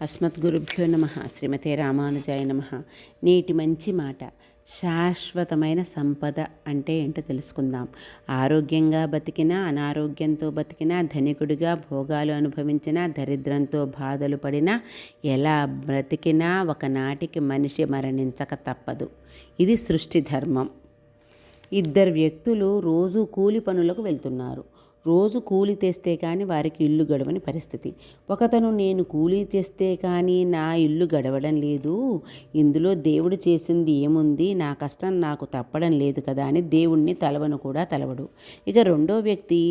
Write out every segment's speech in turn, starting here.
అస్మద్గురుభ్యో నమ. శ్రీమతే రామానుజాయ నమ. నేటి మంచి మాట, శాశ్వతమైన సంపద అంటే ఏంటో తెలుసుకుందాం. ఆరోగ్యంగా బతికినా, అనారోగ్యంతో బతికినా, ధనికుడిగా భోగాలు అనుభవించినా, దరిద్రంతో బాధలు పడినా, ఎలా బ్రతికినా ఒకనాటికి మనిషి మరణించక తప్పదు. ఇది సృష్టి ధర్మం. ఇద్దరు వ్యక్తులు రోజు కూలి పనులకు వెళ్తున్నారు. రోజు కూలి తెస్తే కానీ వారికి ఇల్లు గడవని పరిస్థితి. ఒకతను, నేను కూలీ చేస్తే కానీ నా ఇల్లు గడవడం లేదు, ఇందులో దేవుడు చేసింది ఏముంది, నా కష్టం నాకు తప్పడం లేదు కదా అని దేవుణ్ణి తలవను కూడా తలవడు. ఇక రెండో వ్యక్తి,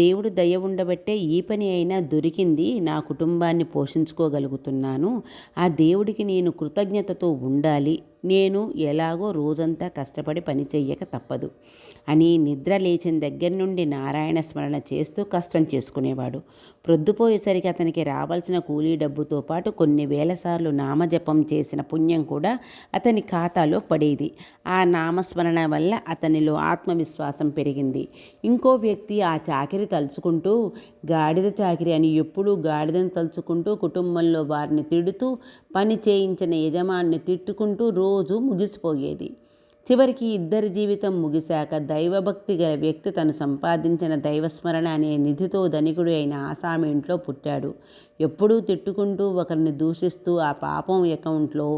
దేవుడు దయ ఉండబట్టే ఈ పని అయినా దొరికింది, నా కుటుంబాన్ని పోషించుకోగలుగుతున్నాను, ఆ దేవుడికి నేను కృతజ్ఞతతో ఉండాలి, నేను ఎలాగో రోజంతా కష్టపడి పని చెయ్యక తప్పదు అని నిద్ర లేచిన దగ్గర నుండి నారాయణ స్మరణ చేస్తూ కష్టం చేసుకునేవాడు. ప్రొద్దుపోయేసరికి అతనికి రావాల్సిన కూలీ డబ్బుతో పాటు కొన్ని వేల సార్లు నామజపం చేసిన పుణ్యం కూడా అతని ఖాతాలో పడేది. ఆ నామస్మరణ వల్ల అతనిలో ఆత్మవిశ్వాసం పెరిగింది. ఇంకో వ్యక్తి ఆ చాకిరి తలుచుకుంటూ, గాడిద చాకిరి అని ఎప్పుడూ గాడిదను తలుచుకుంటూ, కుటుంబంలో వారిని తిడుతూ, పని చేయించిన యజమాన్ని తిట్టుకుంటూ రోజు ముగిసిపోయేది. చివరికి ఇద్దరి జీవితం ముగిశాక దైవభక్తి గల వ్యక్తి తను సంపాదించిన దైవస్మరణ అనే నిధితో ధనికుడు అయిన ఆసామి ఇంట్లో పుట్టాడు. ఎప్పుడూ తిట్టుకుంటూ, ఒకరిని దూషిస్తూ ఆ పాపం అకౌంట్లో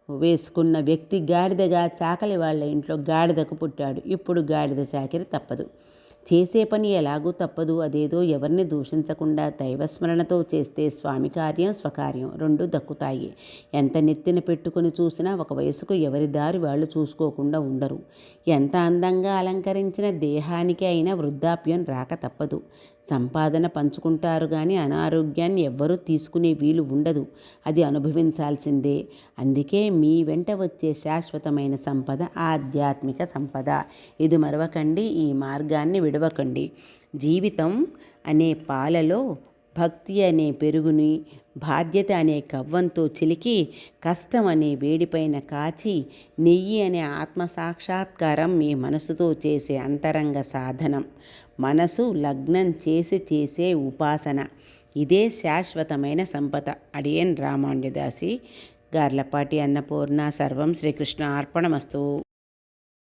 వేసుకున్న వ్యక్తి గాడిదగా చాకలి వాళ్ళ ఇంట్లో గాడిదకు పుట్టాడు. ఇప్పుడు గాడిద చాకిరి తప్పదు. చేసే పని ఎలాగూ తప్పదు. అదేదో ఎవరిని దూషించకుండా దైవస్మరణతో చేస్తే స్వామి కార్యం స్వకార్యం రెండు దక్కుతాయి. ఎంత నెత్తిన పెట్టుకుని చూసినా ఒక వయసుకు ఎవరి దారి వాళ్ళు చూసుకోకుండా ఉండరు. ఎంత అందంగా అలంకరించిన దేహానికి అయినా వృద్ధాప్యం రాక తప్పదు. సంపాదన పంచుకుంటారు కానీ అనారోగ్యాన్ని ఎవ్వరూ తీసుకునే వీలు ఉండదు. అది అనుభవించాల్సిందే. అందుకే మీ వెంట వచ్చే శాశ్వతమైన సంపద ఆధ్యాత్మిక సంపద. ఇది మరవకండి, ఈ మార్గాన్ని విడవకండి. జీవితం అనే పాలలో భక్తి అనే పెరుగుని, బాధ్యత అనే కవ్వంతో చిలికి, కష్టం అనే వేడిపైన కాచి, నెయ్యి అనే ఆత్మసాక్షాత్కారం మీ మనసుతో చేసే అంతరంగ సాధనం. మనసు లగ్నం చేసి చేసే ఉపాసన. ఇదే శాశ్వతమైన సంపద. అడియన్ రామానుజదాసి, గార్లపాటి అన్నపూర్ణ. సర్వం శ్రీకృష్ణ అర్పణమస్తు.